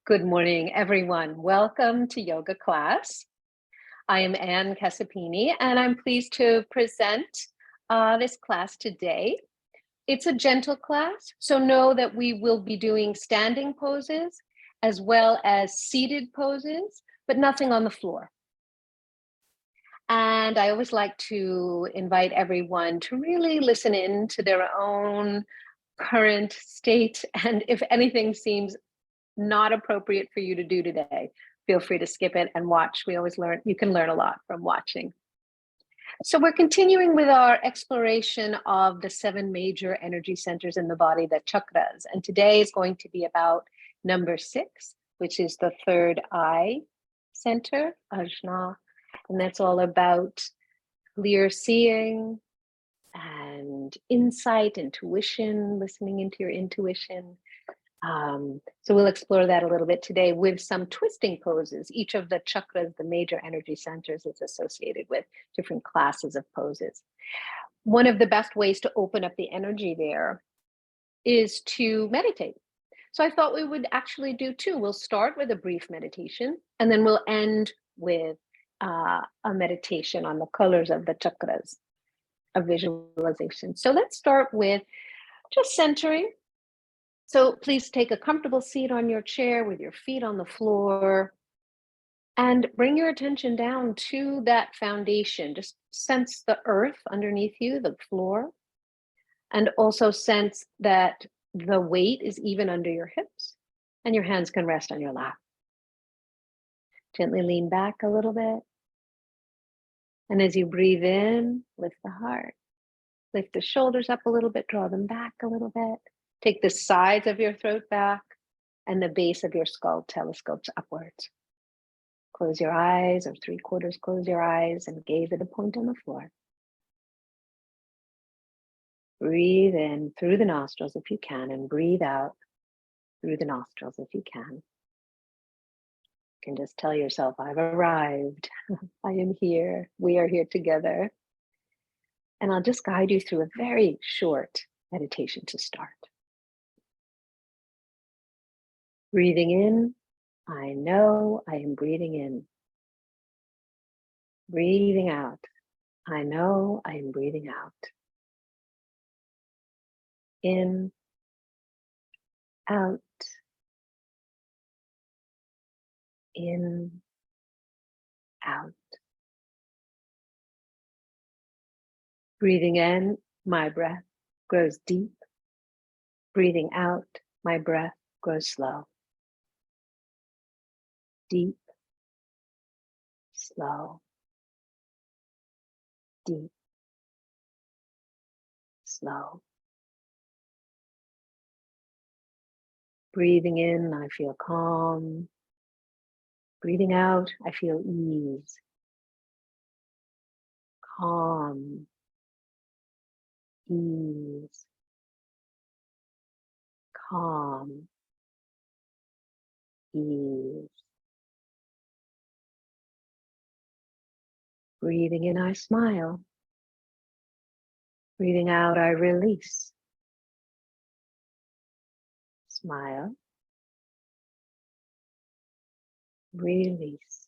Good morning, everyone. Welcome to yoga class. I am Anne Casapini, and I'm pleased to present this class today. It's a gentle class, so know that we will be doing standing poses as well as seated poses, but nothing on the floor. And I always like to invite everyone to really listen in to their own current state, and if anything seems not appropriate for you to do today, feel free to skip it and watch. We always learn, you can learn a lot from watching. So we're continuing with our exploration of the 7 major energy centers in the body, the chakras. And today is going to be about number 6, which is the third eye center, ajna. And that's all about clear seeing and insight, intuition, listening into your intuition. So we'll explore that a little bit today with some twisting poses. Each of the chakras, the major energy centers, is associated with different classes of poses. One of the best ways to open up the energy there is to meditate. So I thought we would actually do 2. We'll start with a brief meditation, and then we'll end with a meditation on the colors of the chakras, a visualization. So let's start with just centering. So please take a comfortable seat on your chair with your feet on the floor and bring your attention down to that foundation. Just sense the earth underneath you, the floor, and also sense that the weight is even under your hips and your hands can rest on your lap. Gently lean back a little bit. And as you breathe in, lift the heart. Lift the shoulders up a little bit, draw them back a little bit. Take the sides of your throat back and the base of your skull telescopes upwards. Close your eyes, or 3/4 close your eyes, and gaze at a point on the floor. Breathe in through the nostrils if you can, and breathe out through the nostrils if you can. You can just tell yourself, I've arrived. I am here. We are here together. And I'll just guide you through a very short meditation to start. Breathing in, I know I am breathing in. Breathing out, I know I am breathing out. In, out, in, out. Breathing in, my breath grows deep. Breathing out, my breath grows slow. Deep, slow, deep, slow. Breathing in, I feel calm. Breathing out, I feel ease. Calm, ease, calm, ease. Breathing in, I smile. Breathing out, I release. Smile. Release.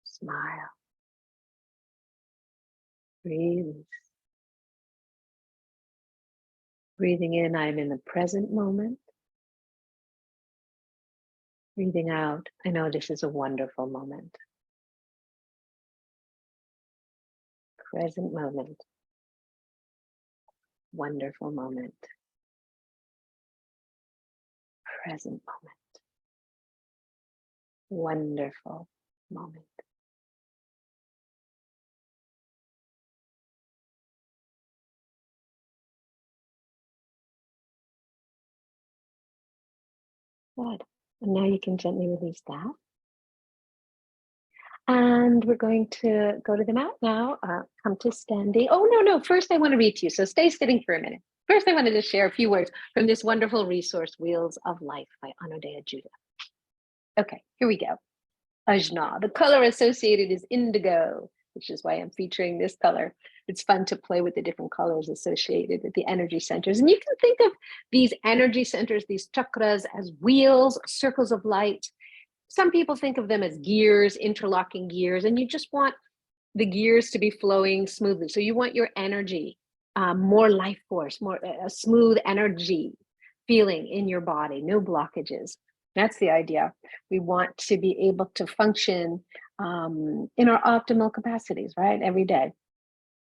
Smile. Release. Breathing in, I'm in the present moment. Breathing out, I know this is a wonderful moment. Present moment. Wonderful moment. Present moment. Wonderful moment. Good. And now you can gently release that. And we're going to go to the mat now. Come to standing. Oh, no. First, I want to read to you. So stay sitting for a minute. First, I wanted to share a few words from this wonderful resource, Wheels of Life by Anodea Judah. Okay, here we go. Ajna. The color associated is indigo, which is why I'm featuring this color. it's fun to play with the different colors associated with the energy centers. And you can think of these energy centers, these chakras, as wheels, circles of light. Some people think of them as gears, interlocking gears, and you just want the gears to be flowing smoothly. So you want your energy, more life force, more a smooth energy feeling in your body, no blockages. That's the idea. We want to be able to function in our optimal capacities, right, every day.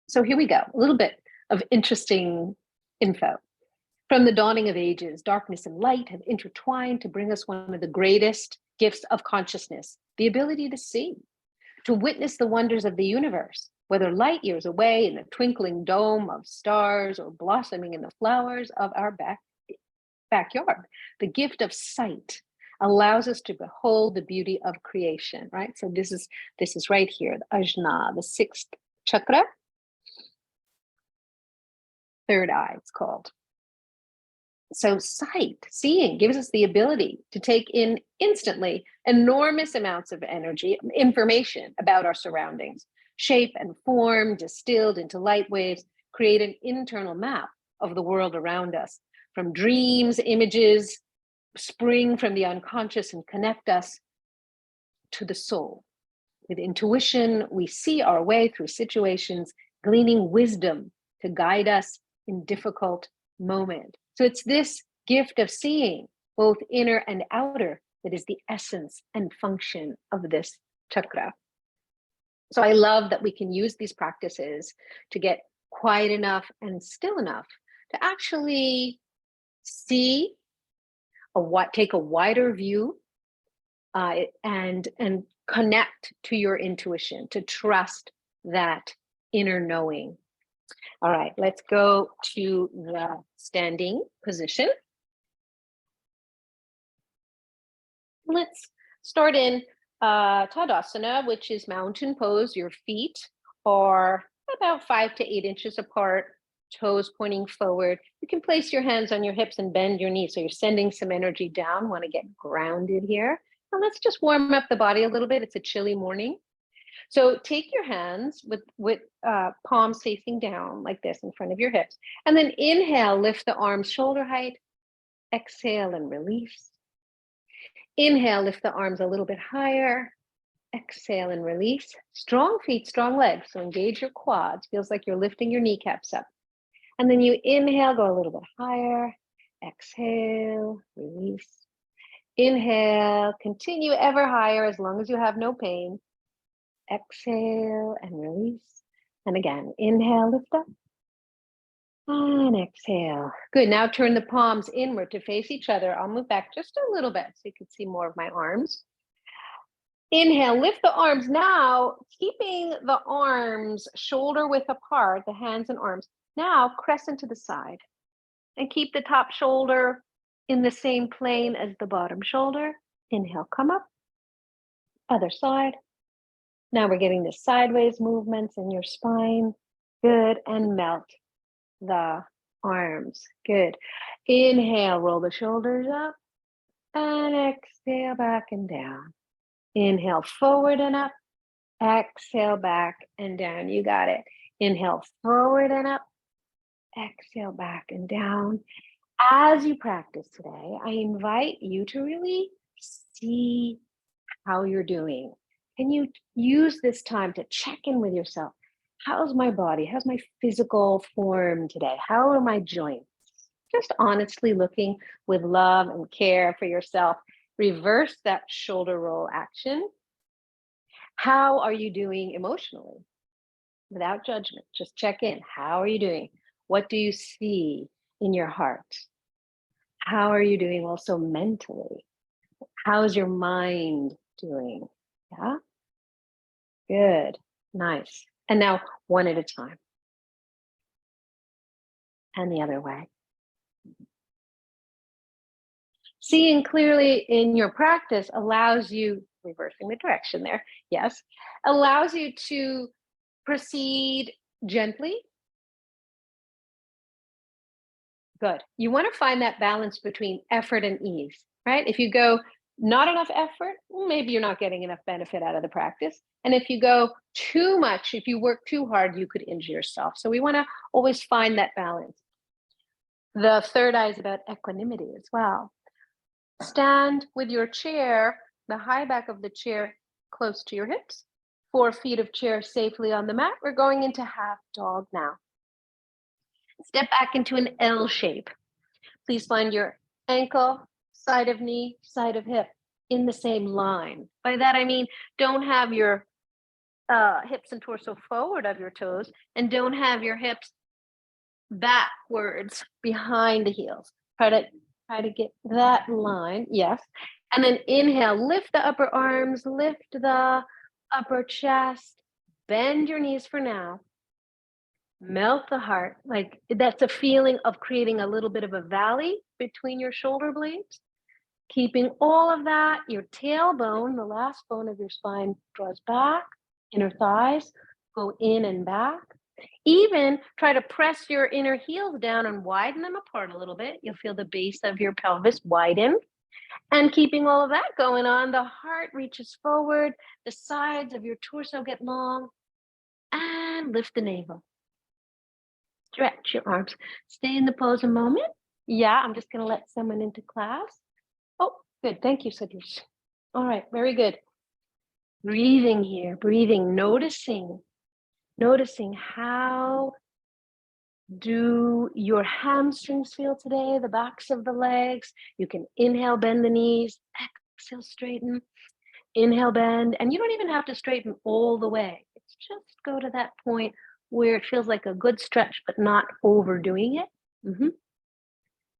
So here we go, a little bit of interesting info. From the dawning of ages, darkness and light have intertwined to bring us one of the greatest gifts of consciousness, the ability to see, to witness the wonders of the universe, whether light years away in the twinkling dome of stars or blossoming in the flowers of our backyard. The gift of sight allows us to behold the beauty of creation, right? So this is right here, the Ajna, the sixth chakra, third eye, it's called. So sight, seeing, gives us the ability to take in instantly enormous amounts of energy, information about our surroundings, shape and form, distilled into light waves, create an internal map of the world around us. From dreams, images spring from the unconscious and connect us to the soul. With intuition, we see our way through situations, gleaning wisdom to guide us in difficult moments. So it's this gift of seeing, both inner and outer, that is the essence and function of this chakra. So I love that we can use these practices to get quiet enough and still enough to actually see, take a wider view, and connect to your intuition, to trust that inner knowing. All right, let's go to the standing position. Let's start in Tadasana, which is mountain pose. Your feet are about 5 to 8 inches apart, toes pointing forward. You can place your hands on your hips and bend your knees. So you're sending some energy down, want to get grounded here. And let's just warm up the body a little bit. It's a chilly morning. So take your hands with palms facing down like this in front of your hips. And then inhale, lift the arms shoulder height. Exhale and release. Inhale, lift the arms a little bit higher. Exhale and release. Strong feet, strong legs. So engage your quads. Feels like you're lifting your kneecaps up. And then you inhale, go a little bit higher. Exhale, release. Inhale, continue ever higher as long as you have no pain. Exhale and release. And again, inhale, lift up. And exhale. Good. Now turn the palms inward to face each other. I'll move back just a little bit so you can see more of my arms. Inhale, lift the arms. Now, keeping the arms shoulder width apart, the hands and arms. Now, crescent to the side. And keep the top shoulder in the same plane as the bottom shoulder. Inhale, come up. Other side. Now we're getting the sideways movements in your spine. Good. And melt the arms. Good. Inhale, roll the shoulders up. And exhale, back and down. Inhale, forward and up. Exhale, back and down. You got it. Inhale, forward and up. Exhale, back and down. As you practice today, I invite you to really see how you're doing. Can you use this time to check in with yourself? How's my body? How's my physical form today? How are my joints? Just honestly looking with love and care for yourself. Reverse that shoulder roll action. How are you doing emotionally? Without judgment, just check in. How are you doing? What do you see in your heart? How are you doing also mentally? How's your mind doing? Yeah? Good. Nice. And now one at a time. And the other way. Seeing clearly in your practice allows you, reversing the direction there, yes, allows you to proceed gently. Good. You want to find that balance between effort and ease, right? If you go Not enough effort, maybe you're not getting enough benefit out of the practice. And if you go too much, if you work too hard, you could injure yourself. So we want to always find that balance. The third eye is about equanimity as well. Stand with your chair, the high back of the chair close to your hips, 4 feet of chair safely on the mat. We're going into half dog now. Step back into an L shape. Please find your ankle, side of knee, side of hip in the same line. By that, I mean, don't have your hips and torso forward of your toes, and don't have your hips backwards behind the heels. Try to get that line. Yes. And then inhale, lift the upper arms, lift the upper chest, bend your knees for now. Melt the heart. Like that's a feeling of creating a little bit of a valley between your shoulder blades. Keeping all of that, your tailbone, the last bone of your spine, draws back, inner thighs go in and back. Even try to press your inner heels down and widen them apart a little bit. You'll feel the base of your pelvis widen. And keeping all of that going on, the heart reaches forward, the sides of your torso get long, and lift the navel. Stretch your arms. Stay in the pose a moment. Yeah, I'm just going to let someone into class. Oh, good. Thank you, Sadish. All right, very good. Breathing here, breathing, noticing how do your hamstrings feel today, the backs of the legs. You can inhale, bend the knees, exhale, straighten, inhale, bend, and you don't even have to straighten all the way. It's just go to that point where it feels like a good stretch, but not overdoing it.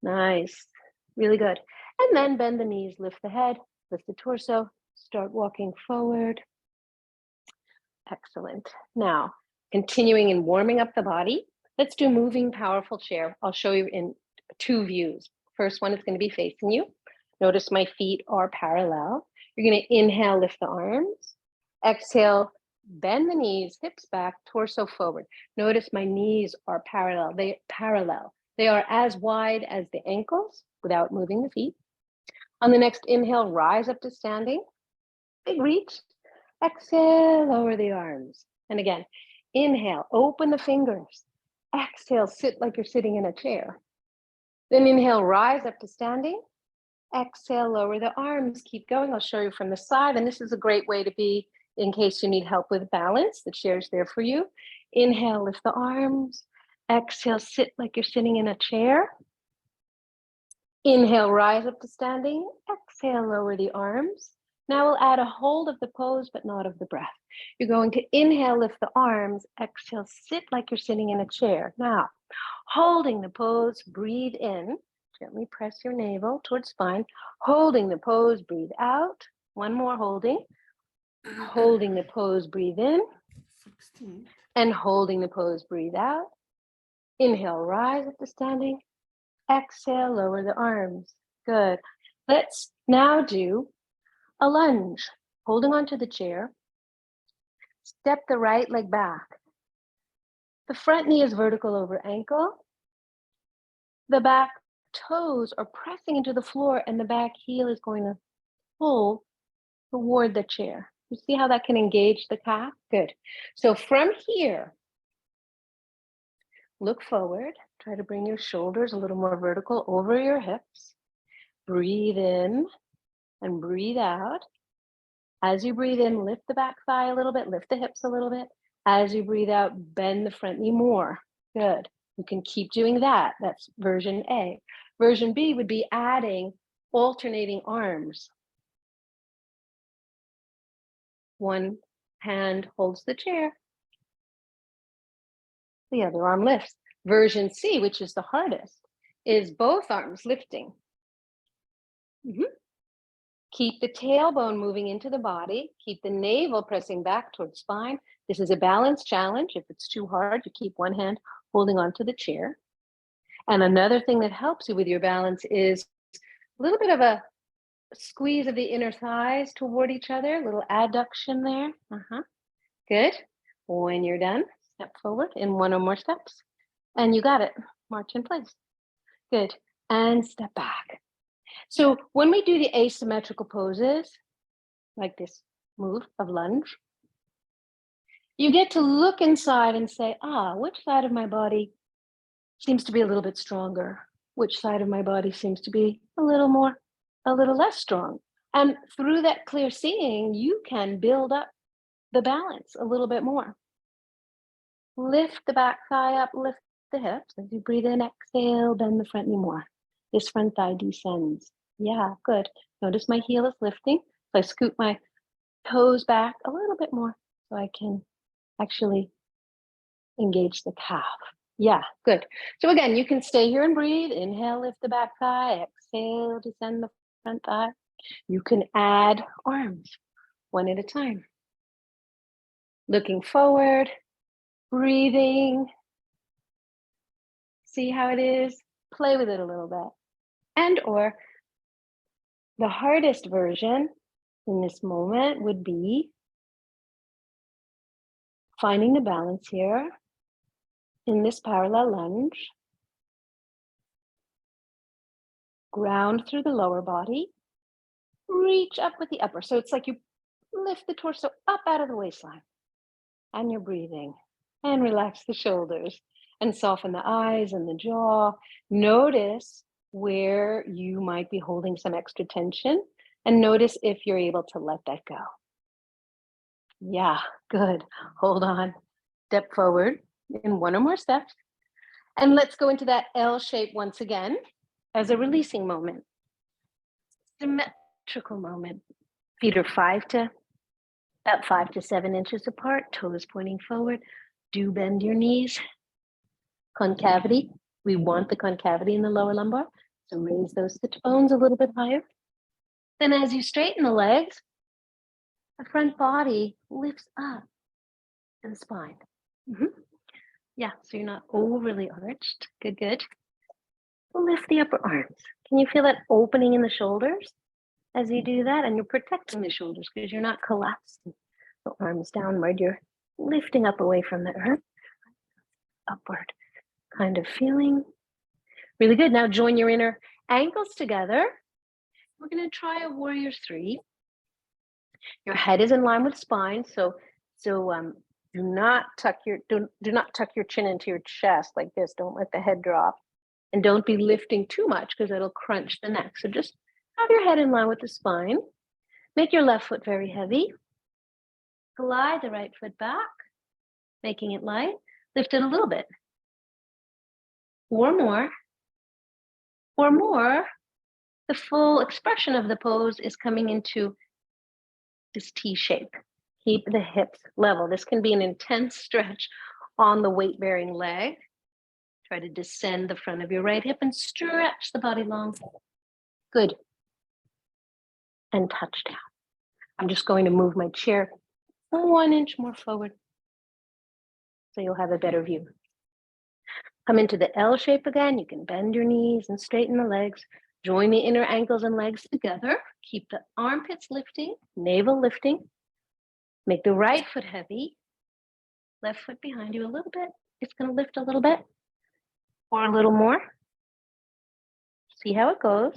Nice, really good. And then bend the knees, lift the head, lift the torso, start walking forward. Excellent. Now, continuing and warming up the body, let's do moving powerful chair. I'll show you in 2 views. First one is going to be facing you. Notice my feet are parallel. You're going to inhale, lift the arms. Exhale, bend the knees, hips back, torso forward. Notice my knees are parallel. They are as wide as the ankles without moving the feet. On the next inhale, rise up to standing. Big reach. Exhale, lower the arms. And again, inhale, open the fingers. Exhale, sit like you're sitting in a chair. Then inhale, rise up to standing. Exhale, lower the arms. Keep going. I'll show you from the side. And this is a great way to be in case you need help with balance. The chair's there for you. Inhale, lift the arms. Exhale, sit like you're sitting in a chair. Inhale, rise up to standing. Exhale, lower the arms. Now we'll add a hold of the pose, but not of the breath. You're going to inhale, lift the arms. Exhale, sit like you're sitting in a chair. Now, holding the pose, breathe in. Gently press your navel towards spine. Holding the pose, breathe out. One more holding. Holding the pose, breathe in. 16. And holding the pose, breathe out. Inhale, rise up to standing. Exhale, lower the arms. Good. Let's now do a lunge. Holding onto the chair. Step the right leg back. The front knee is vertical over ankle. The back toes are pressing into the floor and the back heel is going to pull toward the chair. You see how that can engage the calf? Good. So from here, look forward. Try to bring your shoulders a little more vertical over your hips. Breathe in and breathe out. As you breathe in, lift the back thigh a little bit, lift the hips a little bit. As you breathe out, bend the front knee more. Good. You can keep doing that. That's version A. Version B would be adding alternating arms. One hand holds the chair. The other arm lifts. Version C, which is the hardest, is both arms lifting. Keep the tailbone moving into the body. Keep the navel pressing back towards spine. This is a balance challenge. If it's too hard, you keep one hand holding onto the chair. And another thing that helps you with your balance is a little bit of a squeeze of the inner thighs toward each other, a little adduction there. Good. When you're done, step forward in one or more steps. And you got it. March in place. Good. And step back. So when we do the asymmetrical poses, like this move of lunge, you get to look inside and say, which side of my body seems to be a little bit stronger? Which side of my body seems to be a little less strong? And through that clear seeing, you can build up the balance a little bit more. Lift the back thigh up, lift the hips. As you breathe in, exhale, bend the front knee more. This front thigh descends. Yeah, good. Notice my heel is lifting. So I scoot my toes back a little bit more so I can actually engage the calf. Yeah, good. So again, you can stay here and breathe. Inhale, lift the back thigh. Exhale, descend the front thigh. You can add arms one at a time. Looking forward, breathing. See how it is. Play with it a little bit. And or the hardest version in this moment would be finding the balance here in this parallel lunge. Ground through the lower body. Reach up with the upper. So it's like you lift the torso up out of the waistline. And you're breathing. And relax the shoulders. And soften the eyes and the jaw. Notice where you might be holding some extra tension. And notice if you're able to let that go. Yeah, good. Hold on. Step forward in one or more steps. And let's go into that L shape once again as a releasing moment. Symmetrical moment. Feet are about 5 to 7 inches apart, toes pointing forward. Do bend your knees. Concavity. We want the concavity in the lower lumbar. So raise those sit bones a little bit higher. Then as you straighten the legs, the front body lifts up to the spine. Yeah, so you're not overly arched. Good, good. Lift the upper arms. Can you feel that opening in the shoulders as you do that? And you're protecting the shoulders because you're not collapsing. The arms downward, you're lifting up away from the earth. Upward kind of feeling. Really good. Now join your inner ankles together. We're going to try a warrior 3. Your head is in line with spine, so do not tuck your chin into your chest like this. Don't let the head drop, and don't be lifting too much because it'll crunch the neck. So just have your head in line with the spine. Make your left foot very heavy. Glide the right foot back, making it light. Lift it a little bit. Or more. The full expression of the pose is coming into this T shape. Keep the hips level. This can be an intense stretch on the weight-bearing leg. Try to descend the front of your right hip and stretch the body long. Good. And touch down. I'm just going to move my chair 1 inch more forward so you'll have a better view. Come into the L shape again. You can bend your knees and straighten the legs. Join the inner ankles and legs together. Keep the armpits lifting, navel lifting. Make the right foot heavy. Left foot behind you a little bit. It's going to lift a little bit or a little more. See how it goes.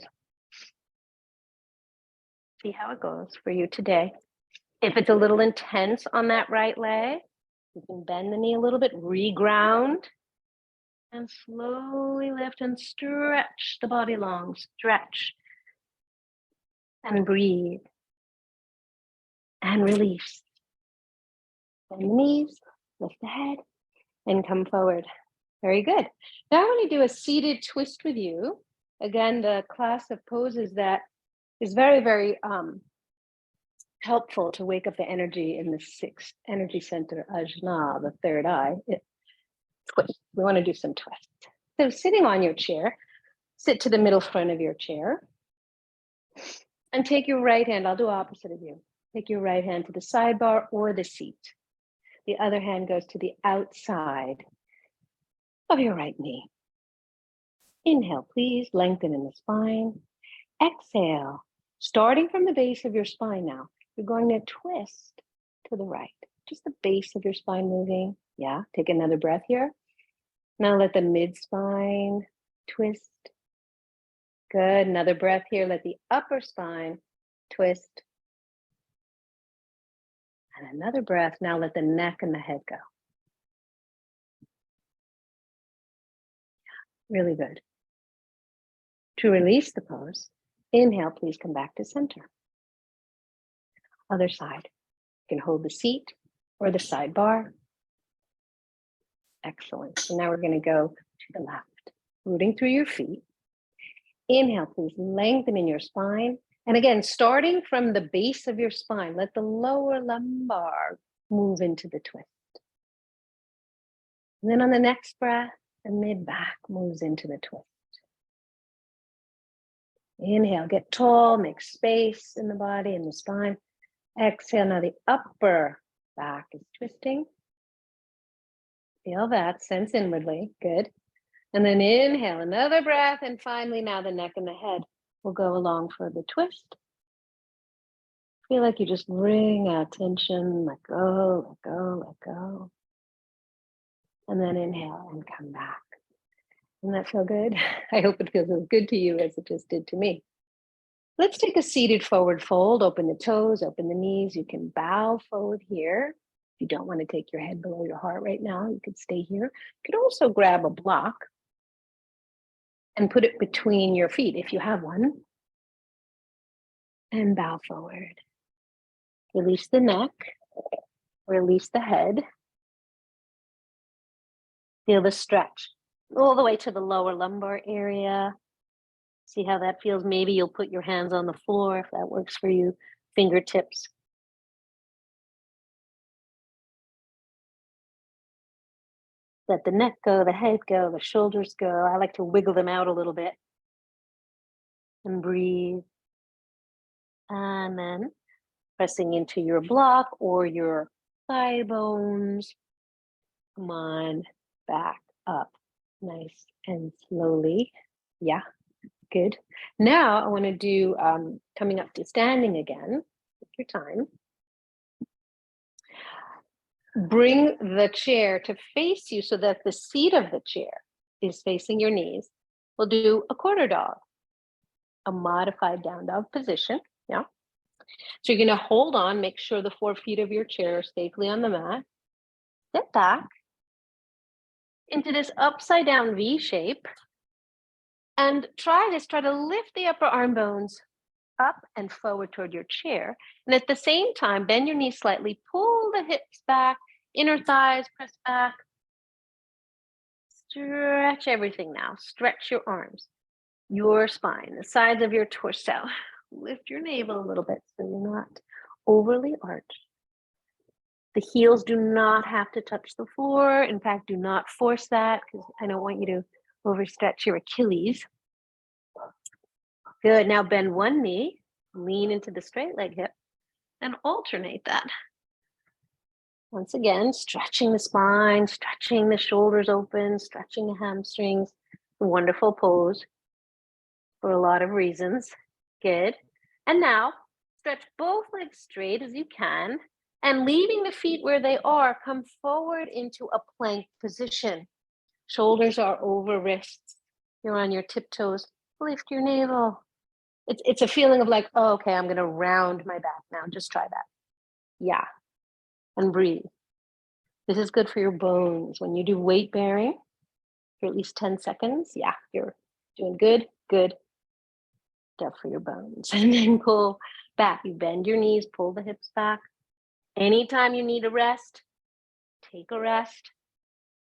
See how it goes for you today. If it's a little intense on that right leg, you can bend the knee a little bit, reground, and slowly lift and stretch the body long. Stretch and breathe and release. Bend the knees, lift the head, and come forward. Very good. Now I'm going to do a seated twist with you. Again, the class of poses that is very, very helpful to wake up the energy in the 6th energy center, Ajna, the third eye. Twist. We want to do some twists. So sitting on your chair, sit to the middle front of your chair and take your right hand. I'll do opposite of you. Take your right hand to the sidebar or the seat. The other hand goes to the outside of your right knee. Inhale, please. Lengthen in the spine. Exhale. Starting from the base of your spine now, you're going to twist to the right. Just the base of your spine moving. Yeah, take another breath here. Now let the mid-spine twist Good. Another breath here. Let the upper spine twist. And another breath. Now let the neck and the head go. Really good. To release the pose, inhale, please come back to center. Other side. You can hold the seat or the sidebar. Excellent. So now we're going to go to the left, rooting through your feet. Inhale, please lengthen in your spine. And again, starting from the base of your spine, let the lower lumbar move into the twist. And then on the next breath, the mid-back moves into the twist. Inhale, get tall, make space in the body and the spine. Exhale, now the upper back is twisting. Feel that, sense inwardly, good. And then inhale, another breath, and finally now the neck and the head will go along for the twist. Feel like you just bring out tension, let go, let go, let go. And then inhale and come back. Doesn't that feel good? I hope it feels as good to you as it just did to me. Let's take a seated forward fold. Open the toes, open the knees. You can bow forward here. If you don't want to take your head below your heart right now, you could stay here. You could also grab a block and put it between your feet if you have one. And bow forward. Release the neck, release the head. Feel the stretch all the way to the lower lumbar area. See how that feels? Maybe you'll put your hands on the floor if that works for you. Fingertips. Let the neck go, the head go, the shoulders go. I like to wiggle them out a little bit. And breathe. And then pressing into your block or your thigh bones. Come on, back up. Nice and slowly. Yeah, good. Now I want to do coming up to standing again. Take your time. Bring the chair to face you so that the seat of the chair is facing your knees. We'll do a quarter dog, a modified down dog position. Yeah. So you're going to hold on, make sure the 4 feet of your chair are safely on the mat. Step back into this upside down V shape and try to lift the upper arm bones up and forward toward your chair. And at the same time, bend your knees slightly, pull the hips back, inner thighs press back. Stretch everything now. Stretch your arms, your spine, the sides of your torso. Lift your navel a little bit so you're not overly arched. The heels do not have to touch the floor. In fact, do not force that because I don't want you to overstretch your Achilles. Good. Now bend one knee, lean into the straight leg hip, and alternate that. Once again, stretching the spine, stretching the shoulders open, stretching the hamstrings. Wonderful pose for a lot of reasons. Good. And now stretch both legs straight as you can. And leaving the feet where they are, come forward into a plank position. Shoulders are over wrists. You're on your tiptoes. Lift your navel. It's a feeling of like, oh, okay, I'm going to round my back now. Just try that. Yeah. And breathe. This is good for your bones. When you do weight bearing for at least 10 seconds, yeah, you're doing good, good. Stuff for your bones. And then pull back. You bend your knees, pull the hips back. Anytime you need a rest, take a rest.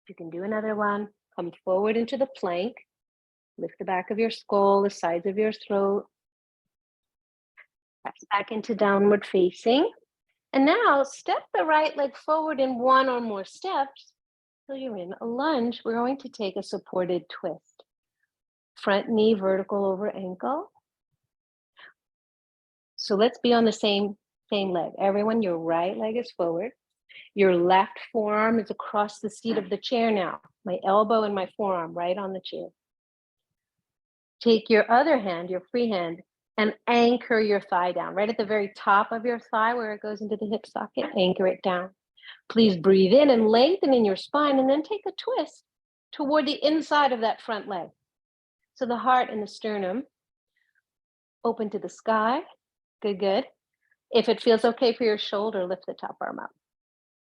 You can do another one. Come forward into the plank. Lift the back of your skull, the sides of your throat. Press back into downward facing. And now step the right leg forward in one or more steps till you're in a lunge. We're going to take a supported twist. Front knee vertical over ankle. So let's be on the same leg. Everyone, your right leg is forward. Your left forearm is across the seat of the chair now. My elbow and my forearm right on the chair. Take your other hand, your free hand, and anchor your thigh down. Right at the very top of your thigh where it goes into the hip socket, anchor it down. Please breathe in and lengthen in your spine and then take a twist toward the inside of that front leg. So the heart and the sternum Open to the sky. Good, good. If it feels okay for your shoulder, lift the top arm up.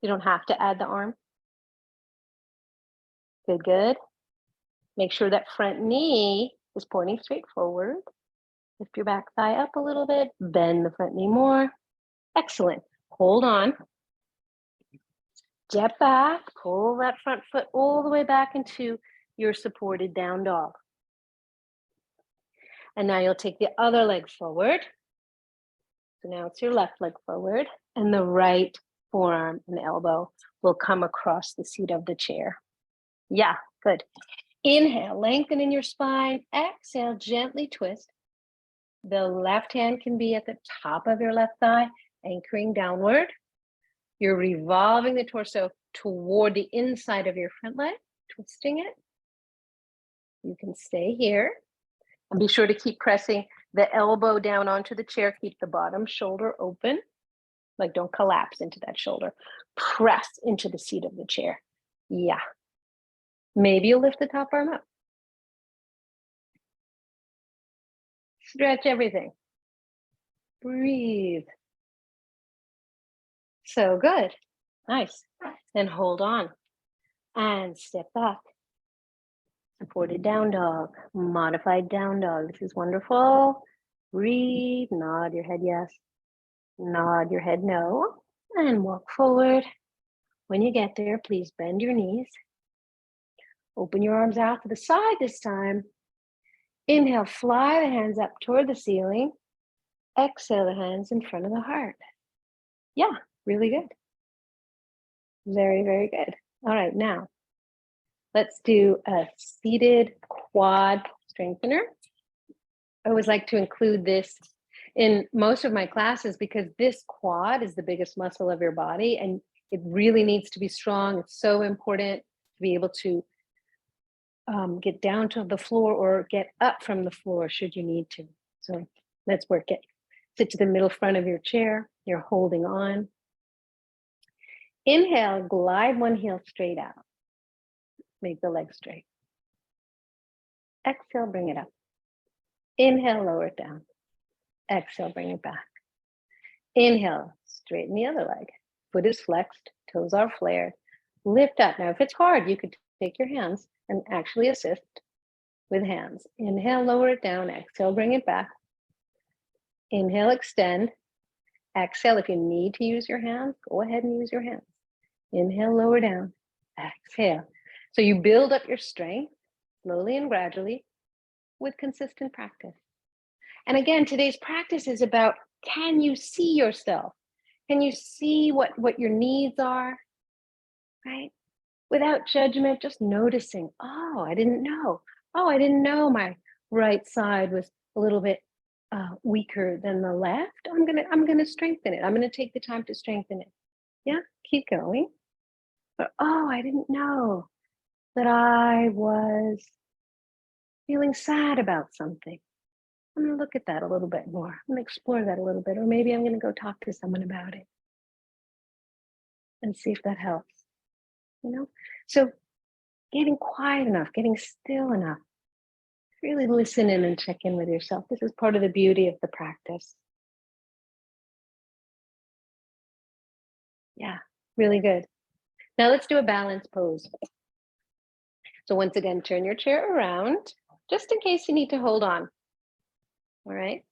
You don't have to add the arm. Good, good. Make sure that front knee is pointing straight forward. Lift your back thigh up a little bit. Bend the front knee more. Excellent. Hold on. Step back. Pull that front foot all the way back into your supported down dog. And now you'll take the other leg forward. So now it's your left leg forward, and the right forearm and elbow will come across the seat of the chair. Yeah, good. Inhale, lengthen in your spine. Exhale, gently twist. The left hand can be at the top of your left thigh, anchoring downward. You're revolving the torso toward the inside of your front leg, twisting it. You can stay here. And be sure to keep pressing the elbow down onto the chair. Keep the bottom shoulder open. Like, don't collapse into that shoulder. Press into the seat of the chair. Yeah. Maybe you'll lift the top arm up. Stretch everything. Breathe. So good. Nice. Then hold on and step back. Supported down dog, modified down dog. This is wonderful. Breathe, nod your head yes, nod your head no, and walk forward. When you get there, please bend your knees. Open your arms out to the side this time. Inhale, fly the hands up toward the ceiling. Exhale, the hands in front of the heart. Yeah, really good. Very, very good. All right, now let's do a seated quad strengthener. I always like to include this in most of my classes because this quad is the biggest muscle of your body and it really needs to be strong. It's so important to be able to get down to the floor or get up from the floor should you need to. So let's work it. Sit to the middle front of your chair. You're holding on. Inhale, glide one heel straight out. Make the leg straight. Exhale, bring it up. Inhale, lower it down. Exhale, bring it back. Inhale, straighten the other leg. Foot is flexed, toes are flared. Lift up. Now, if it's hard, you could take your hands and actually assist with hands. Inhale, lower it down. Exhale, bring it back. Inhale, extend. Exhale, if you need to use your hands, go ahead and use your hands. Inhale, lower down. Exhale. So you build up your strength slowly and gradually with consistent practice. And again, today's practice is about, can you see yourself? Can you see what your needs are, right? Without judgment, just noticing, oh, I didn't know. Oh, I didn't know my right side was a little bit weaker than the left. I'm gonna strengthen it. I'm gonna take the time to strengthen it. Yeah, keep going. But oh, I didn't know that I was feeling sad about something. I'm gonna look at that a little bit more. I'm gonna explore that a little bit, or maybe I'm gonna go talk to someone about it and see if that helps. You know, so getting quiet enough, getting still enough, really listen in and check in with yourself. This is part of the beauty of the practice. Yeah, really good. Now let's do a balance pose. So once again, turn your chair around, just in case you need to hold on. All right.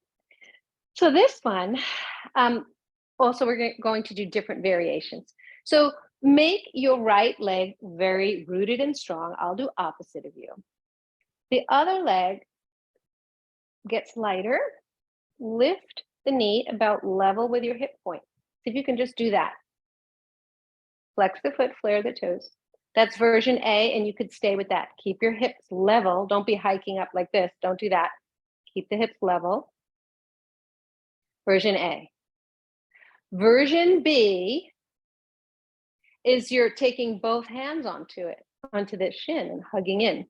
So this one, also we're going to do different variations. So make your right leg very rooted and strong. I'll do opposite of you. The other leg gets lighter. Lift the knee about level with your hip point. See if you can just do that. Flex the foot, flare the toes. That's version A, and you could stay with that. Keep your hips level. Don't be hiking up like this. Don't do that. Keep the hips level. Version A. Version B is you're taking both hands onto the shin and hugging in.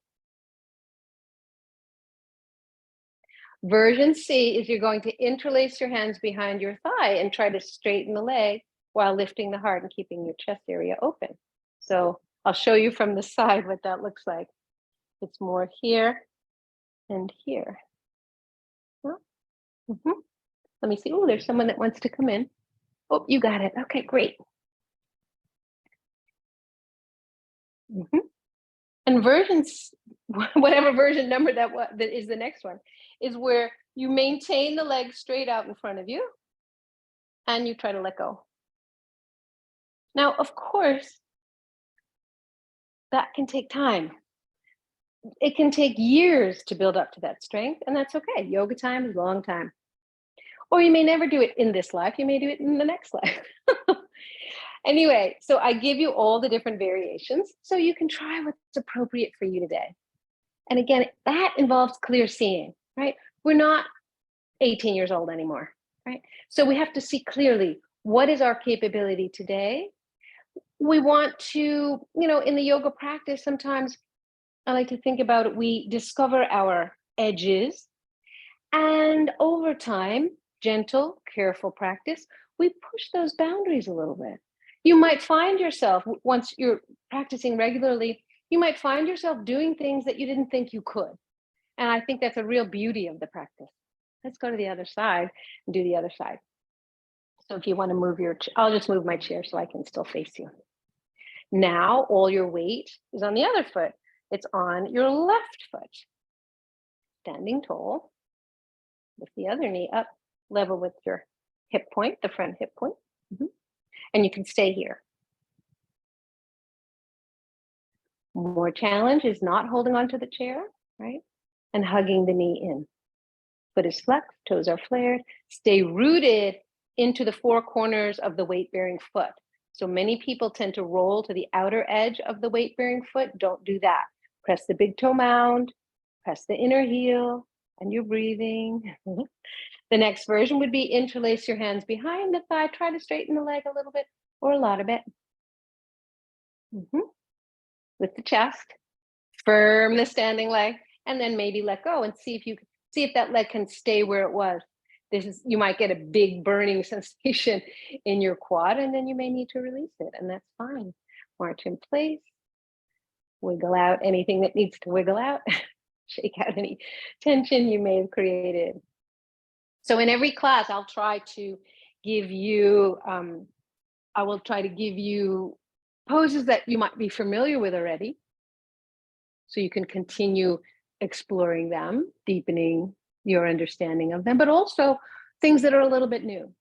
Version C is you're going to interlace your hands behind your thigh and try to straighten the leg while lifting the heart and keeping your chest area open. So I'll show you from the side what that looks like. It's more here and here. Mhm. Let me see. Oh, there's someone that wants to come in. Oh, you got it. Okay, great. Mhm. And versions, whatever version number that is the next one, is where you maintain the legs straight out in front of you and you try to let go. Now, of course, that can take time. It can take years to build up to that strength, and that's okay. Yoga time is a long time. Or you may never do it in this life, you may do it in the next life. Anyway, so I give you all the different variations so you can try what's appropriate for you today. And again, that involves clear seeing, right? We're not 18 years old anymore, right? So we have to see clearly what is our capability today. We want to, in the yoga practice, sometimes I like to think about it, we discover our edges, and over time, gentle, careful practice, we push those boundaries a little bit. You might find yourself, once you're practicing regularly, you might find yourself doing things that you didn't think you could. And I think that's a real beauty of the practice. Let's go to the other side and do the other side. So if you want to move I'll just move my chair so I can still face you. Now all your weight is on the other foot. It's on your left foot. Standing tall. Lift the other knee up, level with your hip point, the front hip point. Mhm. And you can stay here. More challenge is not holding onto the chair, right? And hugging the knee in. Foot is flexed, toes are flared. Stay rooted into the four corners of the weight-bearing foot. So many people tend to roll to the outer edge of the weight-bearing foot. Don't do that. Press the big toe mound, press the inner heel, and you're breathing. The next version would be interlace your hands behind the thigh. Try to straighten the leg a little bit or a lot of it. With the chest, firm the standing leg, and then maybe let go and see if that leg can stay where it was. You might get a big burning sensation in your quad, and then you may need to release it, and that's fine. March in place, wiggle out anything that needs to wiggle out, shake out any tension you may have created. So in every class, I'll try to give you, poses that you might be familiar with already, so you can continue exploring them, deepening your understanding of them, but also things that are a little bit new,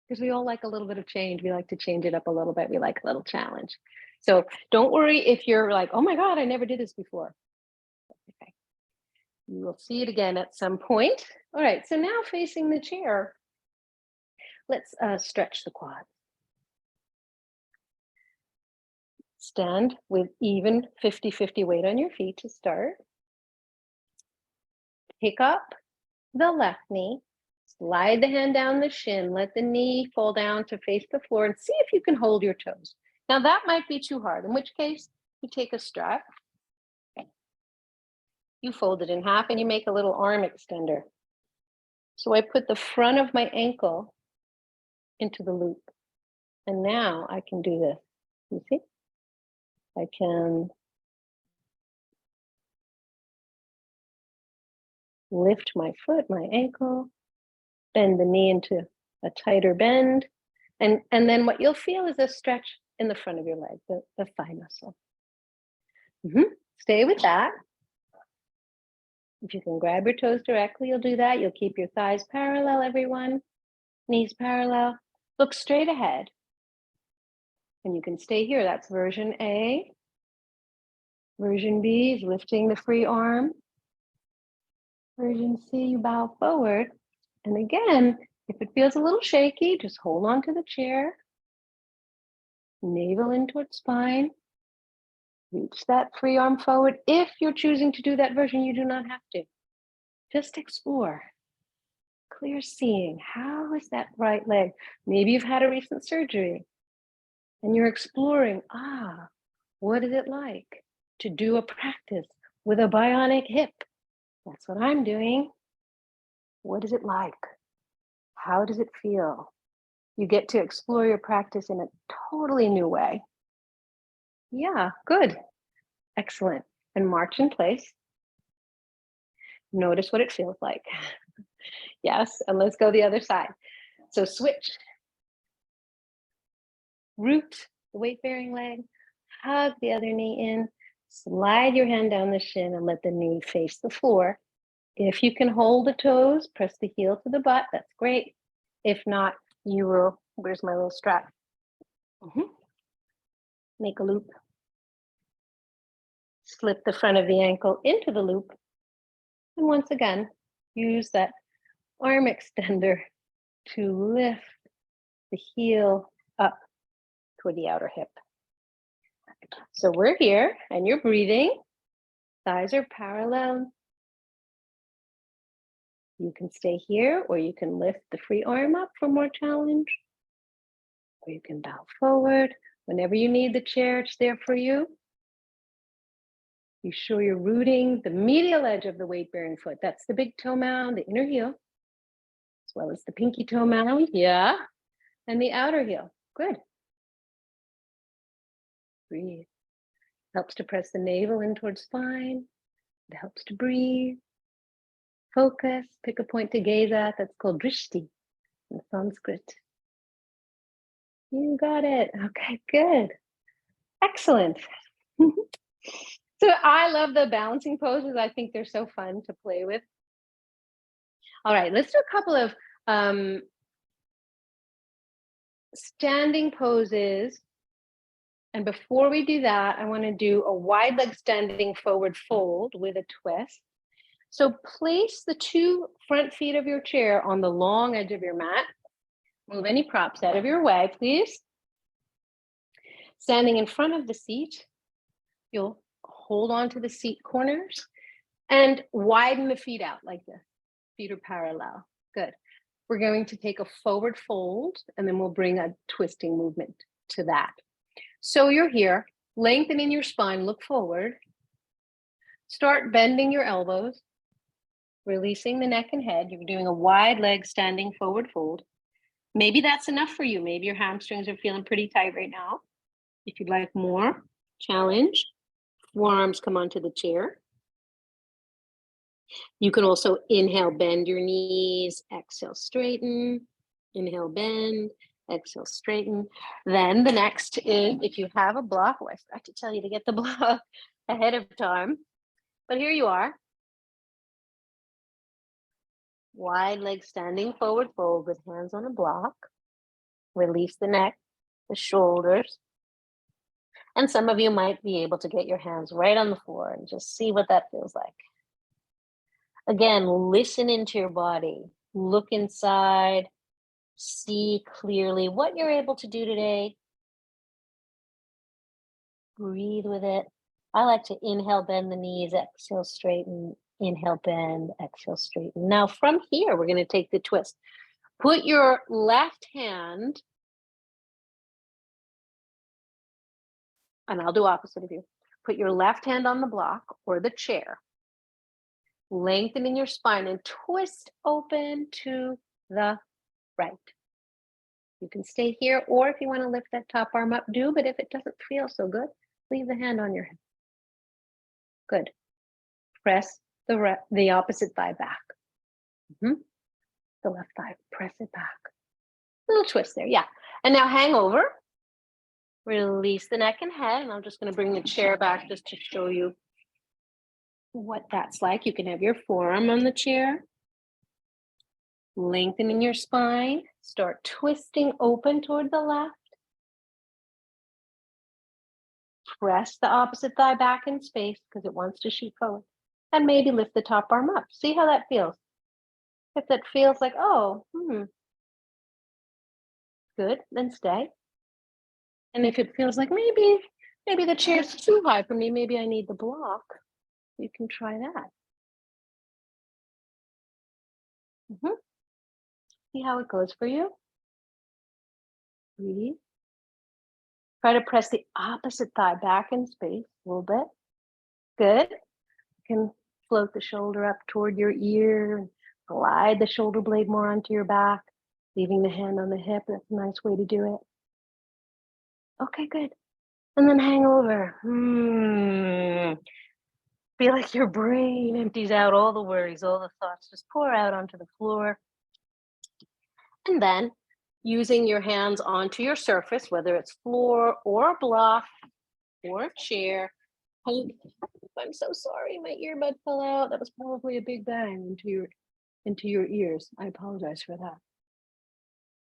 because we all like a little bit of change. We like to change it up a little bit. We like a little challenge. So don't worry if you're like, oh my God, I never did this before. Okay. You will see it again at some point. All right, so now facing the chair, let's stretch the quads. Stand with even 50-50 weight on your feet to start. Pick up the left knee, slide the hand down the shin, let the knee fall down to face the floor, and see if you can hold your toes. Now that might be too hard, in which case you take a strap, you fold it in half, and you make a little arm extender. So I put the front of my ankle into the loop, and now I can do this. You see? I can lift my foot, my ankle, bend the knee into a tighter bend, and then what you'll feel is a stretch in the front of your leg, the thigh muscle. Stay with that. If you can grab your toes directly, you'll do that. You'll keep your thighs parallel, everyone. Knees parallel. Look straight ahead. And you can stay here. That's version A. Version B is lifting the free arm. Version C, you bow forward. And again, if it feels a little shaky, just hold on to the chair. Navel in towards spine. Reach that free arm forward. If you're choosing to do that version, you do not have to. Just explore. Clear seeing. How is that right leg? Maybe you've had a recent surgery and you're exploring, what is it like to do a practice with a bionic hip? That's what I'm doing. What is it like? How does it feel? You get to explore your practice in a totally new way. Yeah, good. Excellent. And march in place. Notice what it feels like. Yes, and let's go the other side. So switch, root the weight-bearing leg, hug the other knee in, slide your hand down the shin and let the knee face the floor. If you can hold the toes, press the heel to the butt, that's great. If not, you will, where's my little strap? Make a loop. Slip the front of the ankle into the loop. And once again, use that arm extender to lift the heel up toward the outer hip. So we're here and you're breathing. Thighs are parallel. You can stay here or you can lift the free arm up for more challenge. Or you can bow forward. Whenever you need the chair, it's there for you. Be sure you're rooting the medial edge of the weight-bearing foot. That's the big toe mound, the inner heel, as well as the pinky toe mound, yeah, and the outer heel. Good. Breathe. Helps to press the navel in towards spine. It helps to breathe. Focus. Pick a point to gaze at. That's called drishti in Sanskrit. You got it. Okay, good. Excellent. So I love the balancing poses. I think they're so fun to play with. All right, let's do a couple of standing poses. And before we do that, I want to do a wide leg standing forward fold with a twist. So place the two front feet of your chair on the long edge of your mat. Move any props out of your way, please. Standing in front of the seat, you'll hold on to the seat corners and widen the feet out like this. Feet are parallel. Good. We're going to take a forward fold and then we'll bring a twisting movement to that. So you're here, lengthening your spine, look forward. Start bending your elbows, releasing the neck and head. You're doing a wide leg standing forward fold. Maybe that's enough for you. Maybe your hamstrings are feeling pretty tight right now. If you'd like more, challenge. Forearms come onto the chair. You can also inhale, bend your knees, exhale, straighten, inhale, bend, exhale, straighten. Then the next is, if you have a block, I forgot to tell you to get the block ahead of time, but here you are. Wide leg standing forward fold with hands on a block. Release the neck, the shoulders. And some of you might be able to get your hands right on the floor and just see what that feels like. Again, listen into your body. Look inside. See clearly what you're able to do today. Breathe with it. I like to inhale, bend the knees, exhale, straighten, inhale, bend, exhale, straighten. Now from here, we're going to take the twist. Put your left hand, and I'll do opposite of you. Put your left hand on the block or the chair. Lengthening your spine and twist open to the right. You can stay here, or if you want to lift that top arm up, do, but if it doesn't feel so good, leave the hand on your hip. Good. Press the opposite thigh back. The left thigh, press it back. Little twist there, yeah. And now hang over. Release the neck and head, and I'm just going to bring the chair back just to show you what that's like. You can have your forearm on the chair. Lengthening your spine. Start twisting open toward the left. Press the opposite thigh back in space because it wants to shoot forward. And maybe lift the top arm up. See how that feels. If that feels like, oh, good, then stay. And if it feels like maybe the chair's too high for me, maybe I need the block, you can try that. See how it goes for you. Breathe. Try to press the opposite thigh back in space a little bit. Good. You can float the shoulder up toward your ear, glide the shoulder blade more onto your back, leaving the hand on the hip. That's a nice way to do it. Okay, good. And then hang over. Feel like your brain empties out all the worries, all the thoughts, just pour out onto the floor. And then using your hands onto your surface, whether it's floor or a block or a chair. I'm so sorry, my earbud fell out. That was probably a big bang into your ears. I apologize for that.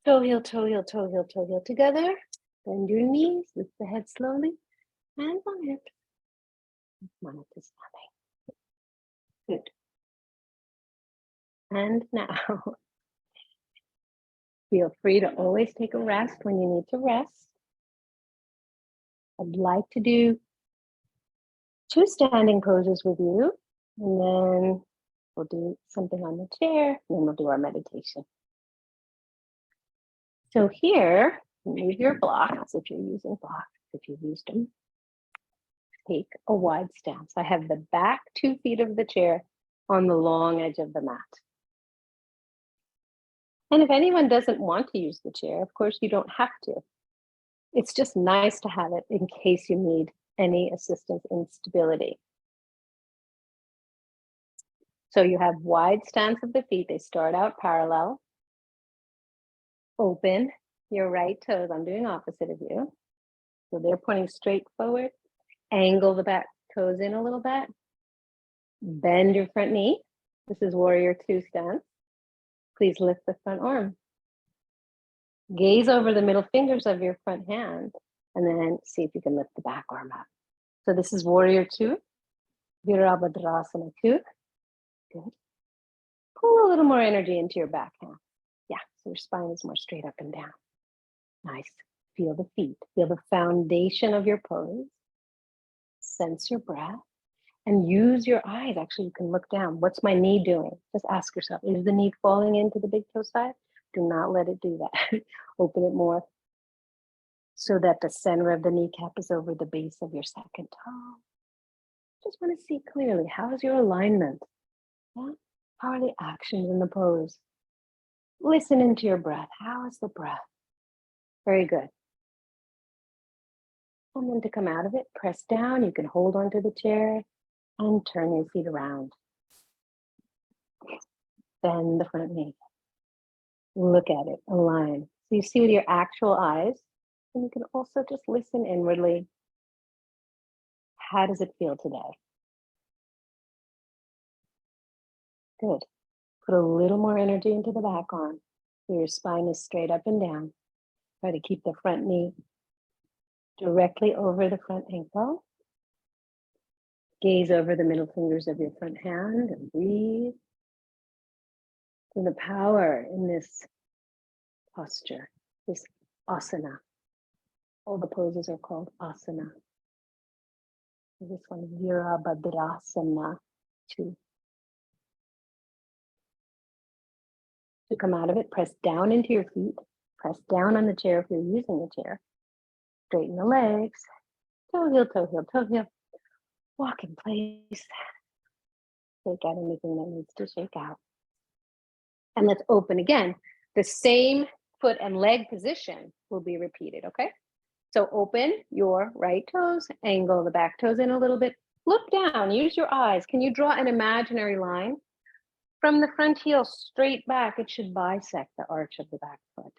Toe heel, toe heel, toe heel, toe heel together. Bend your knees, lift the head slowly. Hands on hips. Mount to standing. Good. And now, feel free to always take a rest when you need to rest. I'd like to do 2 standing poses with you, and then we'll do something on the chair, and then we'll do our meditation. So here, move your blocks if you're using blocks, if you've used them. Take a wide stance. I have the back 2 feet of the chair on the long edge of the mat. And if anyone doesn't want to use the chair, of course, you don't have to. It's just nice to have it in case you need any assistance in stability. So you have wide stance of the feet. They start out parallel. Open your right toes. I'm doing opposite of you. So they're pointing straight forward. Angle the back toes in a little bit. Bend your front knee. This is warrior 2 stance. Please lift the front arm. Gaze over the middle fingers of your front hand, and then see if you can lift the back arm up. So this is warrior 2, Virabhadrasana 2. Good. Pull a little more energy into your back hand. Yeah, so your spine is more straight up and down. Nice. Feel the feet. Feel the foundation of your pose. Sense your breath. And use your eyes. Actually, you can look down. What's my knee doing? Just ask yourself, is the knee falling into the big toe side? Do not let it do that. Open it more so that the center of the kneecap is over the base of your second toe. Just want to see clearly, how is your alignment? Yeah? How are the actions in the pose? Listen into your breath. How is the breath? Very good. And then to come out of it, press down. You can hold onto the chair and turn your feet around. Bend the front knee. Look at it, align. So you see with your actual eyes, and you can also just listen inwardly. How does it feel today? Good. Put a little more energy into the back arm. So your spine is straight up and down. Try to keep the front knee directly over the front ankle. Gaze over the middle fingers of your front hand and breathe. And the power in this posture, this asana. All the poses are called asana. This one is Virabhadrasana 2. To come out of it, press down into your feet. Press down on the chair if you're using the chair. Straighten the legs. Toe heel, toe heel, toe heel. Walk in place. Shake out anything that needs to shake out. And let's open again. The same foot and leg position will be repeated, okay? So open your right toes, angle the back toes in a little bit. Look down, use your eyes. Can you draw an imaginary line? From the front heel straight back, it should bisect the arch of the back foot.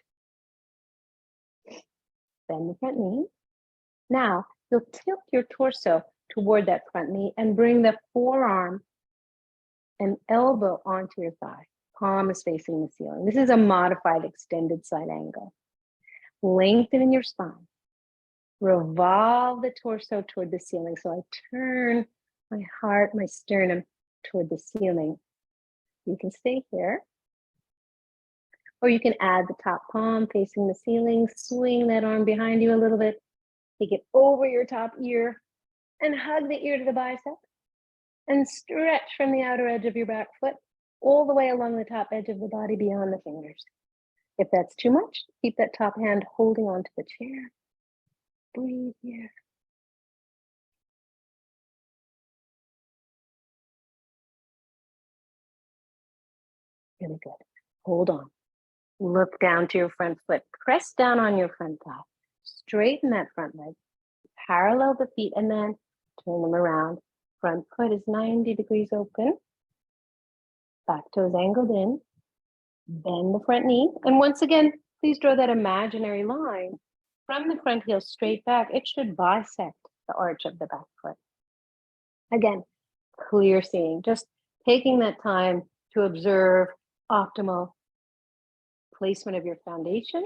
Bend the front knee. Now, you'll tilt your torso toward that front knee and bring the forearm and elbow onto your thigh. Palm is facing the ceiling. This is a modified extended side angle. Lengthen in your spine. Revolve the torso toward the ceiling. So I turn my heart, my sternum toward the ceiling. You can stay here. Or you can add the top palm facing the ceiling. Swing that arm behind you a little bit. Take it over your top ear and hug the ear to the bicep. And stretch from the outer edge of your back foot all the way along the top edge of the body beyond the fingers. If that's too much, keep that top hand holding onto the chair. Breathe here. Really good. Hold on. Look down to your front foot. Press down on your front thigh. Straighten that front leg. Parallel the feet and then turn them around. Front foot is 90 degrees open. Back toes angled in. Bend the front knee. And once again, please draw that imaginary line from the front heel straight back. It should bisect the arch of the back foot. Again, clear seeing, just taking that time to observe optimal placement of your foundation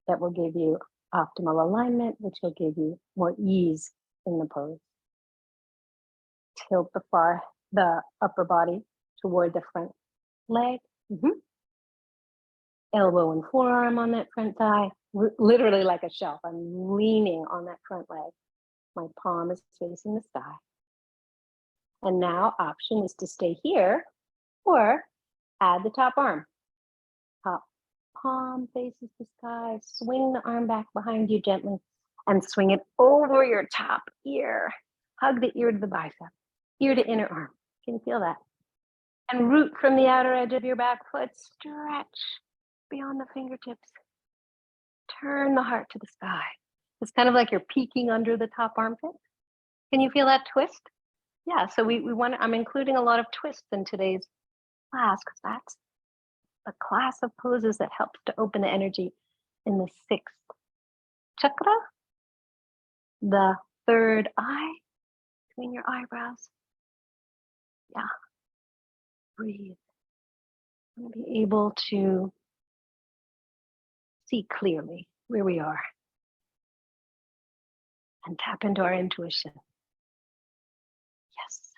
that will give you optimal alignment, which will give you more ease in the pose. Tilt the upper body toward the front leg. Elbow and forearm on that front thigh, literally like a shelf. I'm leaning on that front leg. My palm is facing the sky. And now option is to stay here or add the top arm. Top palm faces the sky. Swing the arm back behind you gently and swing it over your top ear. Hug the ear to the bicep, ear to inner arm. Can you feel that? And root from the outer edge of your back foot. Stretch beyond the fingertips. Turn the heart to the sky. It's kind of like you're peeking under the top armpit. Can you feel that twist? Yeah, so we want. I'm including a lot of twists in today's class because that's a class of poses that helps to open the energy in the 6th chakra, the 3rd eye between your eyebrows. Yeah, breathe. And be able to see clearly where we are and tap into our intuition. Yes.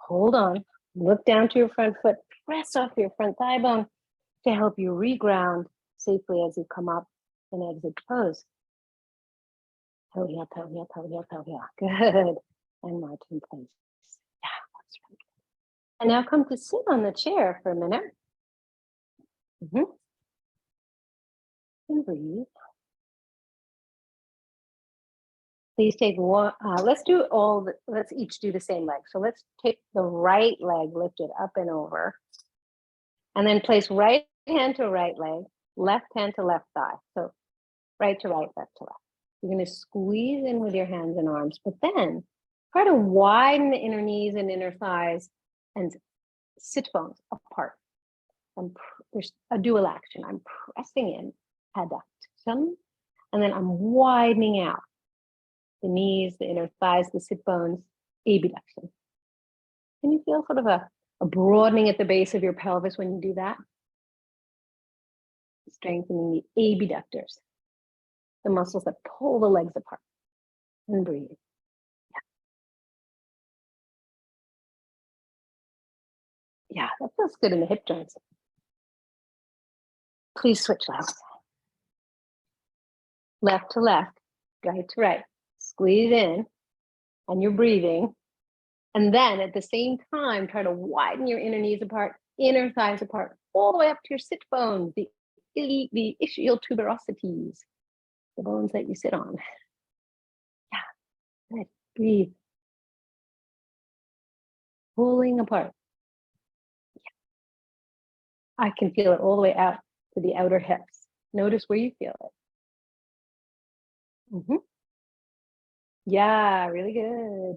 Hold on. Look down to your front foot. Press off your front thigh bone to help you reground safely as you come up and exit pose. Toe heel, toe heel, toe heel, toe heel. Good. And march in place. Yeah, that's really good. And now come to sit on the chair for a minute. And breathe. Please take one, let's each do the same leg. So let's take the right leg lifted up and over. And then place right hand to right leg, left hand to left thigh. So right to right, left to left. You're going to squeeze in with your hands and arms, but then try to widen the inner knees and inner thighs and sit bones apart. There's a dual action. I'm pressing in, adduction, and then I'm widening out the knees, the inner thighs, the sit bones, abduction. Can you feel sort of a broadening at the base of your pelvis when you do that? Strengthening the abductors, the muscles that pull the legs apart. And breathe. Yeah, that feels good in the hip joints. Please switch legs. Left to left, right to right. Squeeze in, and you're breathing. And then at the same time, try to widen your inner knees apart, inner thighs apart, all the way up to your sit bones, the ischial tuberosities, the bones that you sit on. Yeah, good. Breathe. Pulling apart. Yeah. I can feel it all the way out to the outer hips. Notice where you feel it. Yeah, really good.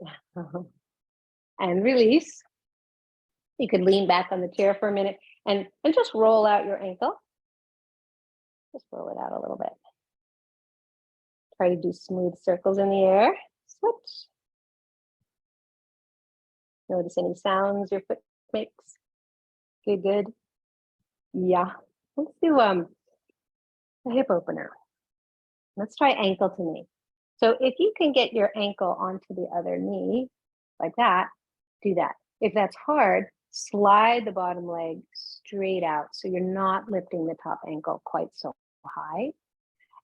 And release. You could lean back on the chair for a minute and just roll out your ankle. Just roll it out a little bit. Try to do smooth circles in the air. Switch. Notice any sounds your foot makes. Good, good. Yeah. Let's do a hip opener. Let's try ankle to knee. So if you can get your ankle onto the other knee, like that, do that. If that's hard, slide the bottom leg straight out so you're not lifting the top ankle quite so high.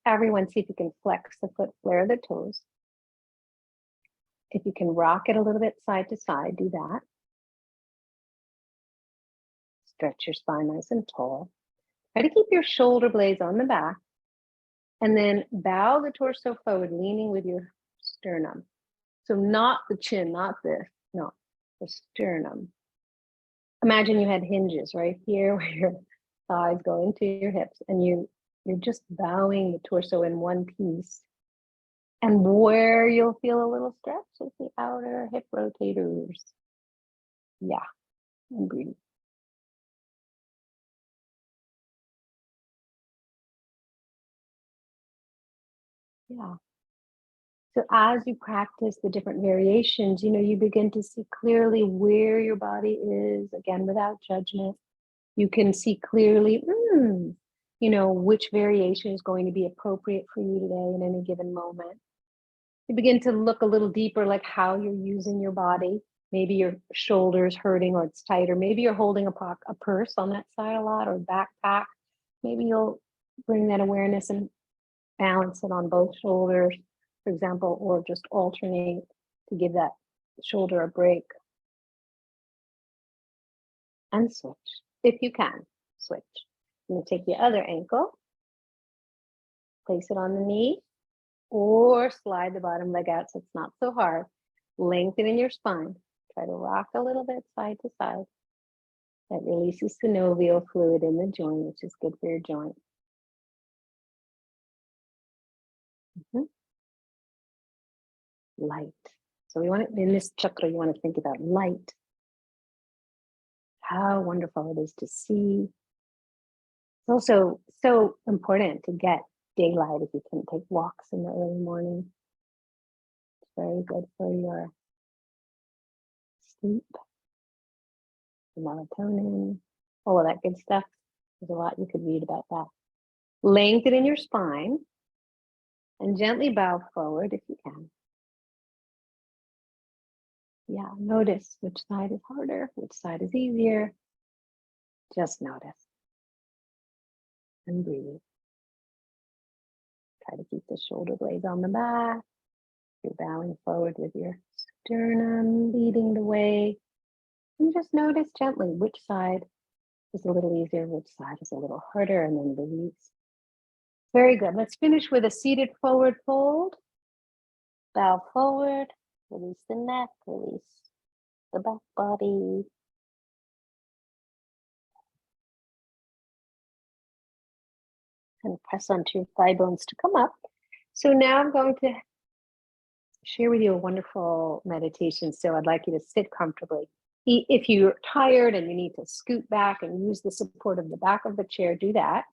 Everyone, see if you can flex the foot, flare the toes. If you can rock it a little bit side to side, do that. Stretch your spine nice and tall. Try to keep your shoulder blades on the back. And then bow the torso forward, leaning with your sternum. So not the chin, not this, no, the sternum. Imagine you had hinges right here where your thighs go into your hips and you're just bowing the torso in one piece. And where you'll feel a little stretch is the outer hip rotators. Yeah, and breathe. Yeah. So as you practice the different variations, you begin to see clearly where your body is, again, without judgment. You can see clearly, which variation is going to be appropriate for you today in any given moment. You begin to look a little deeper, like how you're using your body. Maybe your shoulder's hurting or it's tight, or maybe you're holding a purse on that side a lot, or backpack. Maybe you'll bring that awareness and balance it on both shoulders, for example, or just alternate to give that shoulder a break. And switch, if you can, switch. I'm going to take the other ankle, place it on the knee, or slide the bottom leg out so it's not so hard. Lengthen in your spine. Try to rock a little bit side to side. That releases synovial fluid in the joint, which is good for your joint. Light. So we want to, in this chakra, you want to think about light. How wonderful it is to see. It's also so important to get daylight if you can take walks in the early morning. It's very good for your sleep, melatonin, all of that good stuff. There's a lot you could read about that. Lengthen in your spine and gently bow forward if you can. Yeah, notice which side is harder, which side is easier. Just notice. And breathe. Try to keep the shoulder blades on the back. You're bowing forward with your sternum leading the way. And just notice gently which side is a little easier, which side is a little harder, and then release. Very good. Let's finish with a seated forward fold. Bow forward, release the neck, release the back body. And press onto your thigh bones to come up. So now I'm going to share with you a wonderful meditation. So I'd like you to sit comfortably. If you're tired and you need to scoot back and use the support of the back of the chair, do that.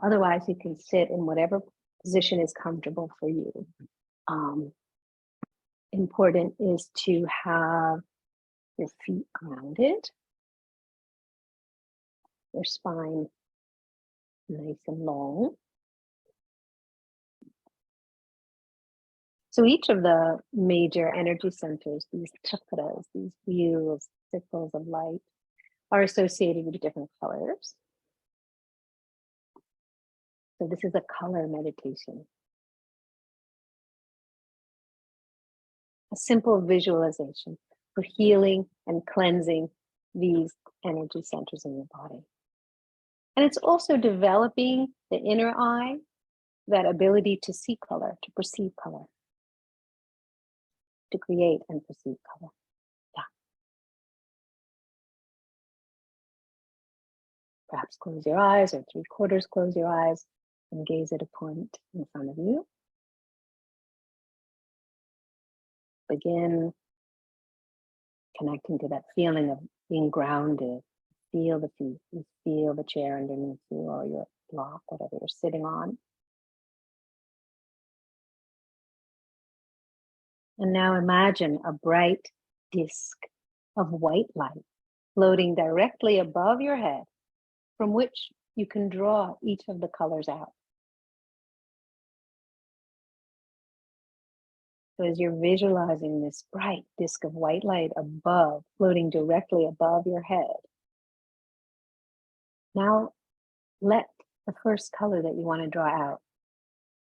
Otherwise, you can sit in whatever position is comfortable for you. Important is to have your feet grounded, your spine nice and long. So each of the major energy centers, these chakras, these wheels, circles of light, are associated with different colors. So this is a color meditation. A simple visualization for healing and cleansing these energy centers in your body. And it's also developing the inner eye, that ability to see color, to perceive color, to create and perceive color. Yeah. Perhaps close your eyes, or 3/4 close your eyes and gaze at a point in front of you. Begin connecting to that feeling of being grounded. Feel the feet, you feel the chair underneath you, or your block, whatever you're sitting on. And now imagine a bright disk of white light floating directly above your head, from which you can draw each of the colors out. So as you're visualizing this bright disk of white light above, floating directly above your head, now let the first color that you want to draw out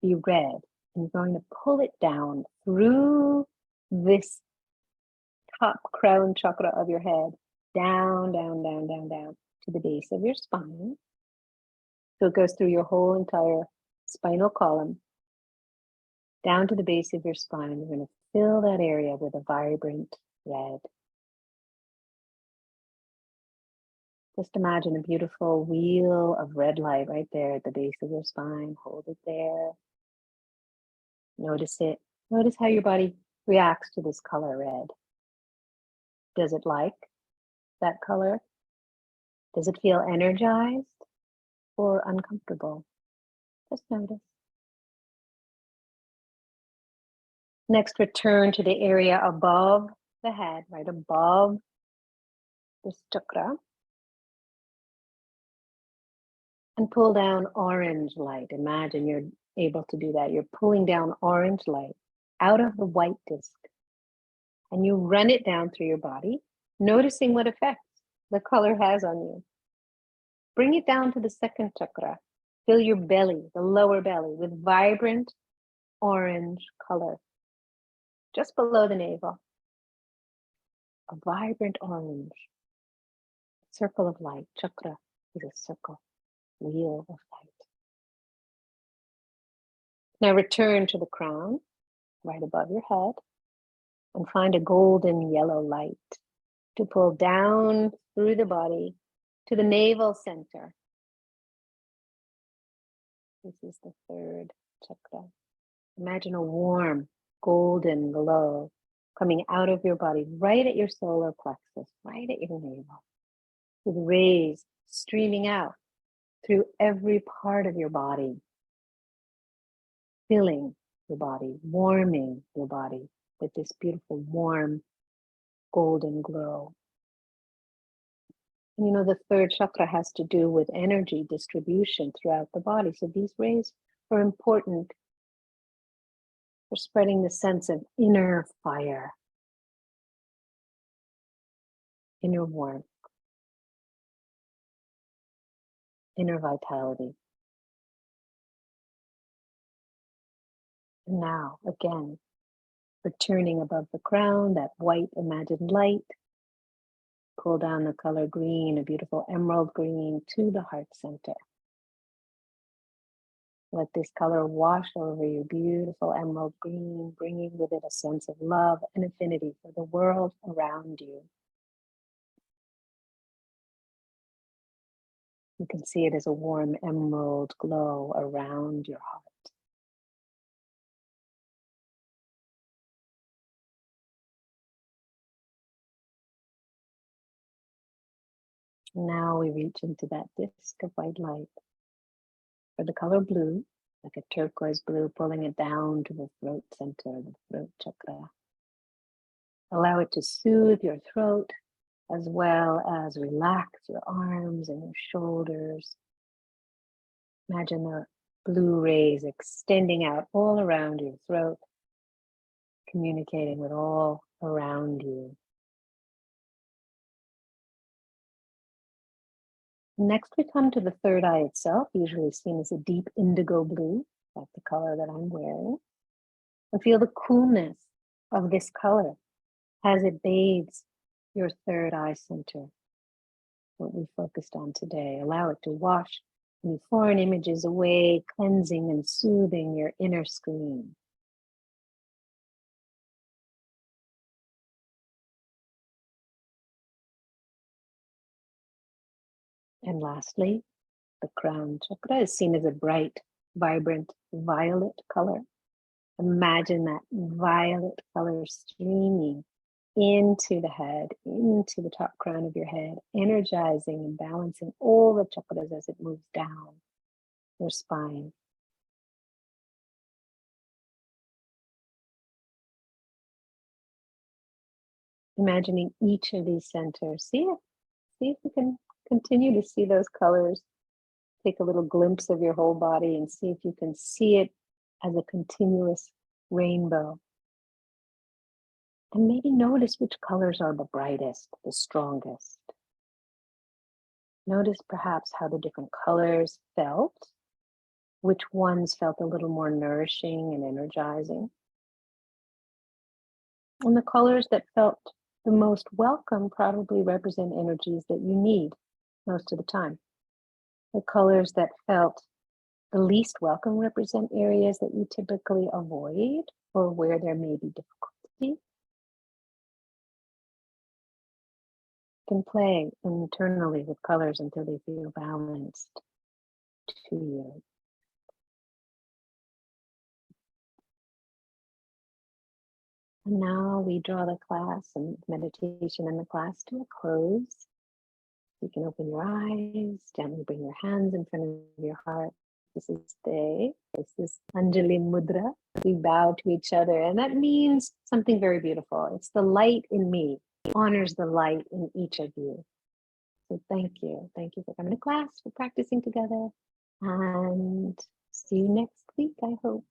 be red. And you're going to pull it down through this top crown chakra of your head, down, down, down, down, down to the base of your spine. So it goes through your whole entire spinal column, down to the base of your spine. You're going to fill that area with a vibrant red. Just imagine a beautiful wheel of red light right there at the base of your spine. Hold it there. Notice it. Notice how your body reacts to this color red. Does it like that color? Does it feel energized or uncomfortable? Just notice. Next, return to the area above the head, right above this chakra. And pull down orange light. Imagine you're able to do that. You're pulling down orange light out of the white disc. And you run it down through your body, noticing what effects the color has on you. Bring it down to the second chakra. Fill your belly, the lower belly, with vibrant orange color. Just below the navel. A vibrant orange. Circle of light. Chakra is a circle. Wheel of light. Now return to the crown, right above your head, and find a golden yellow light to pull down through the body to the navel center. This is the third chakra. Imagine a warm golden glow coming out of your body, right at your solar plexus, right at your navel, with rays streaming out through every part of your body, filling your body, warming your body with this beautiful, warm, golden glow. And the third chakra has to do with energy distribution throughout the body. So these rays are important for spreading the sense of inner fire, inner warmth, inner vitality. And now, again, returning above the crown, that white imagined light. Pull down the color green, a beautiful emerald green, to the heart center. Let this color wash over you, beautiful emerald green, bringing with it a sense of love and affinity for the world around you. You can see it as a warm emerald glow around your heart. Now we reach into that disc of white light for the color blue, like a turquoise blue, pulling it down to the throat center, the throat chakra. Allow it to soothe your throat as well as relax your arms and your shoulders. Imagine the blue rays extending out all around your throat, communicating with all around you. Next, we come to the third eye itself, usually seen as a deep indigo blue, like the color that I'm wearing. And feel the coolness of this color as it bathes your third eye center, what we focused on today. Allow it to wash any foreign images away, cleansing and soothing your inner screen. And lastly, the crown chakra is seen as a bright, vibrant violet color. Imagine that violet color streaming into the head, into the top crown of your head, energizing and balancing all the chakras as it moves down your spine. Imagining each of these centers. See if you can continue to see those colors. Take a little glimpse of your whole body and see if you can see it as a continuous rainbow. And maybe notice which colors are the brightest, the strongest. Notice perhaps how the different colors felt, which ones felt a little more nourishing and energizing. And the colors that felt the most welcome probably represent energies that you need most of the time. The colors that felt the least welcome represent areas that you typically avoid or where there may be difficulty. You can play internally with colors until they feel balanced to you. And now we draw the class and meditation and the class to a close. You can open your eyes, gently bring your hands in front of your heart. This is Anjali Mudra. We bow to each other, and that means something very beautiful. It's the light in me, honors the light in each of you. So thank you. Thank you for coming to class, for practicing together, and see you next week, I hope.